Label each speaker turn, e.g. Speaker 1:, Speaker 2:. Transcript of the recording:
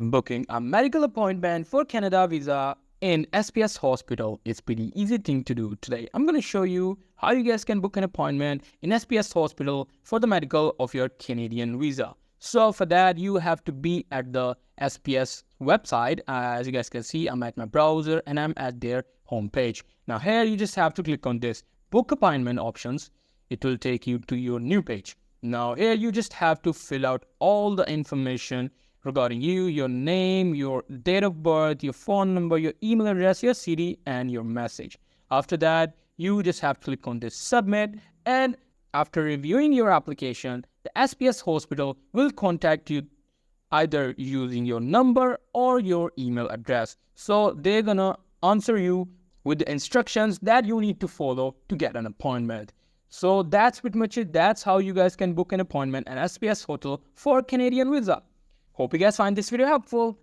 Speaker 1: Booking a medical appointment for Canada visa in SPS Hospital is pretty easy thing to do. Today, I'm going to show you how you guys can book an appointment in SPS Hospital for the medical of your Canadian visa. So for that, you have to be at the SPS website. As you guys can see, I'm at my browser and I'm at their homepage. Now here, you just have to click on this book appointment options. It will take you to your new page. Now here, you just have to fill out all the information regarding you, your name, your date of birth, your phone number, your email address, your city, and your message. After that, you just have to click on this submit, and after reviewing your application, the SPS Hospital will contact you either using your number or your email address. So they're gonna answer you with the instructions that you need to follow to get an appointment. So that's pretty much it. That's how you guys can book an appointment at SPS Hotel for Canadian visa. Hope you guys find this video helpful.